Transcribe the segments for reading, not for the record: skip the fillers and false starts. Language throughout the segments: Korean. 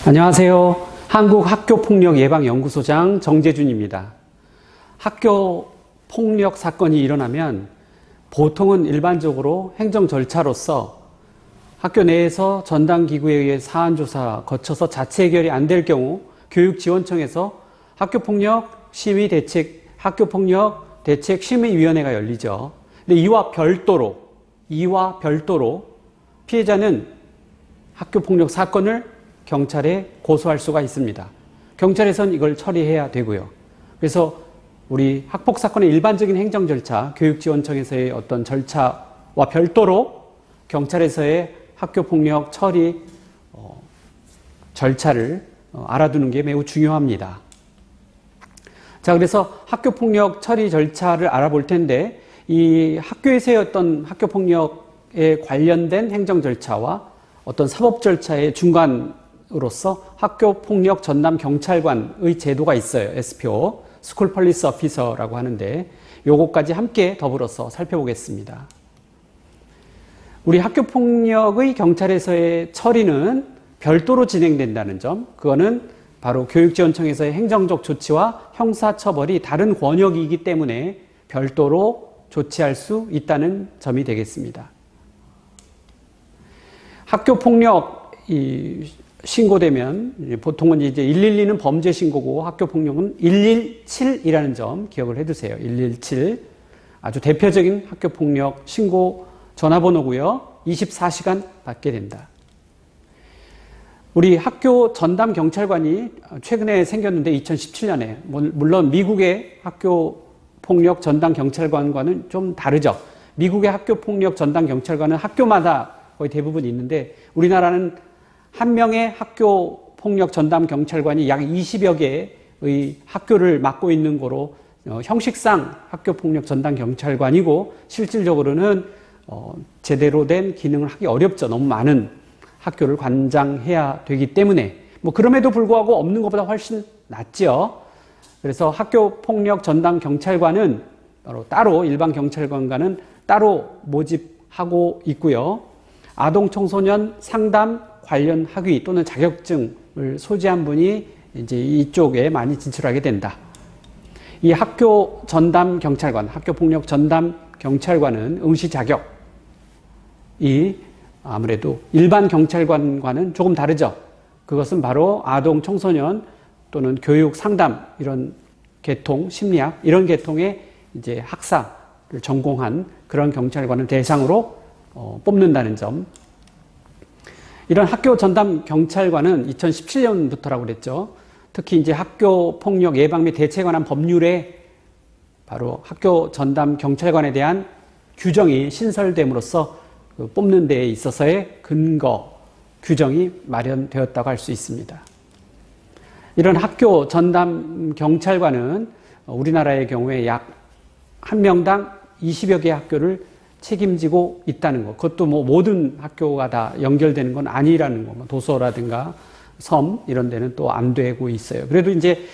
안녕하세요. 한국학교폭력예방연구소장 정재준입니다. 학교 폭력 사건이 일어나면 보통은 일반적으로 행정 절차로서 학교 내에서 전담기구에 의해 사안조사 거쳐서 자체 해결이 안 될 경우 교육지원청에서 학교폭력 대책심의위원회가 열리죠. 근데 이와 별도로 피해자는 학교폭력 사건을 경찰에 고소할 수가 있습니다. 경찰에서는 이걸 처리해야 되고요. 그래서 우리 학폭사건의 일반적인 행정 절차, 교육지원청에서의 어떤 절차와 별도로 경찰에서의 학교폭력 처리 절차를 알아두는 게 매우 중요합니다. 자, 그래서 학교폭력 처리 절차를 알아볼 텐데 이 학교에서의 어떤 학교폭력에 관련된 행정 절차와 어떤 사법 절차의 중간으로서 학교폭력 전담 경찰관의 제도가 있어요. SPO, 스쿨 폴리스 어피서라고 하는데 요것까지 함께 더불어서 살펴보겠습니다. 우리 학교폭력의 경찰에서의 처리는 별도로 진행된다는 점, 그거는 바로 교육지원청에서의 행정적 조치와 형사처벌이 다른 권역이기 때문에 별도로 조치할 수 있다는 점이 되겠습니다. 학교폭력이 신고되면 보통은 이제 112는 범죄 신고고 학교폭력은 117이라는 점 기억을 해두세요. 117 아주 대표적인 학교폭력 신고 전화번호고요. 24시간 받게 된다. 우리 학교 전담 경찰관이 최근에 생겼는데 2017년에 물론 미국의 학교폭력 전담 경찰관과는 좀 다르죠. 미국의 학교폭력 전담 경찰관은 학교마다 거의 대부분 있는데 우리나라는 한 명의 학교폭력 전담 경찰관이 약 20여 개의 학교를 맡고 있는 거로 형식상 학교폭력 전담 경찰관이고 실질적으로는 제대로 된 기능을 하기 어렵죠. 너무 많은 학교를 관장해야 되기 때문에 그럼에도 불구하고 없는 것보다 훨씬 낫죠. 그래서 학교폭력 전담 경찰관은 따로 일반 경찰관과는 따로 모집하고 있고요. 아동 청소년 상담 관련 학위 또는 자격증을 소지한 분이 이제 이쪽에 많이 진출하게 된다. 이 학교 전담 경찰관, 학교폭력 전담 경찰관은 응시 자격이 아무래도 일반 경찰관과는 조금 다르죠. 그것은 바로 아동 청소년 또는 교육 상담 이런 계통, 심리학 이런 계통의 이제 학사를 전공한 그런 경찰관을 대상으로 뽑는다는 점. 이런 학교 전담 경찰관은 2017년부터라고 그랬죠. 특히 이제 학교 폭력 예방 및 대처에 관한 법률에 바로 학교 전담 경찰관에 대한 규정이 신설됨으로써 뽑는 데에 있어서의 근거 규정이 마련되었다고 할 수 있습니다. 이런 학교 전담 경찰관은 우리나라의 경우에 약 한 명당 20여 개의 학교를 책임지고 있다는 것. 그것도 모든 학교가 다 연결되는 건 아니라는 거. 도서라든가 섬 이런 데는 또 안 되고 있어요. 그래도 이제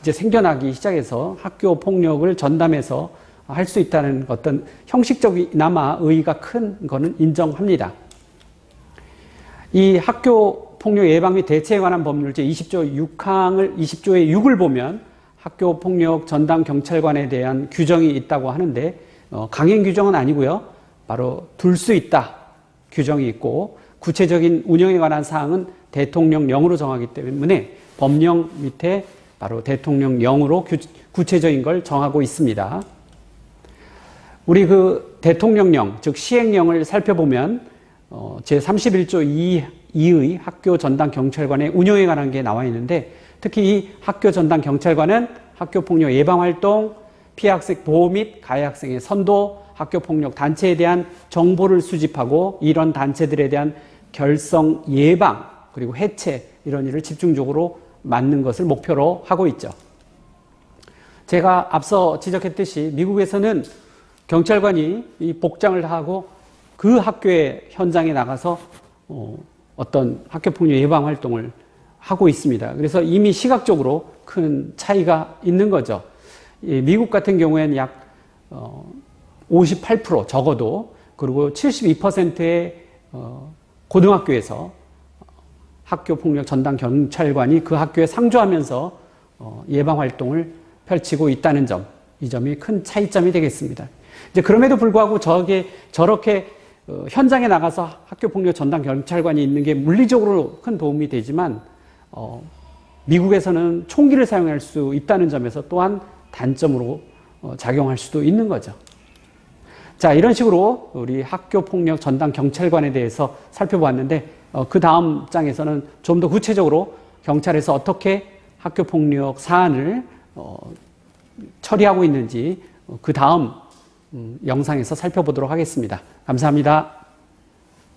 생겨나기 시작해서 학교 폭력을 전담해서 할 수 있다는 어떤 형식적이나마 의의가 큰 거는 인정합니다. 이 학교 폭력 예방 및 대처에 관한 법률 제20조의 6을 보면 학교 폭력 전담 경찰관에 대한 규정이 있다고 하는데 강행 규정은 아니고요. 바로 둘 수 있다 규정이 있고 구체적인 운영에 관한 사항은 대통령령으로 정하기 때문에 법령 밑에 바로 대통령령으로 구체적인 걸 정하고 있습니다. 우리 대통령령, 즉 시행령을 살펴보면 제31조 2의 학교 전담 경찰관의 운영에 관한 게 나와 있는데 특히 이 학교 전담 경찰관은 학교폭력 예방활동, 피해 학생 보호 및 가해 학생의 선도, 학교폭력 단체에 대한 정보를 수집하고 이런 단체들에 대한 결성 예방 그리고 해체 이런 일을 집중적으로 맡는 것을 목표로 하고 있죠. 제가 앞서 지적했듯이 미국에서는 경찰관이 이 복장을 하고 그 학교의 현장에 나가서 어떤 학교폭력 예방 활동을 하고 있습니다. 그래서 이미 시각적으로 큰 차이가 있는 거죠. 미국 같은 경우에는 약 58% 적어도 그리고 72%의 고등학교에서 학교폭력 전담 경찰관이 그 학교에 상주하면서 예방 활동을 펼치고 있다는 점, 이 점이 큰 차이점이 되겠습니다. 이제 그럼에도 불구하고 저렇게 현장에 나가서 학교폭력 전담 경찰관이 있는 게 물리적으로 큰 도움이 되지만 미국에서는 총기를 사용할 수 있다는 점에서 또한 단점으로 작용할 수도 있는 거죠. 자, 이런 식으로 우리 학교폭력 전담 경찰관에 대해서 살펴보았는데 그 다음 장에서는 좀 더 구체적으로 경찰에서 어떻게 학교폭력 사안을 처리하고 있는지 그 다음 영상에서 살펴보도록 하겠습니다. 감사합니다.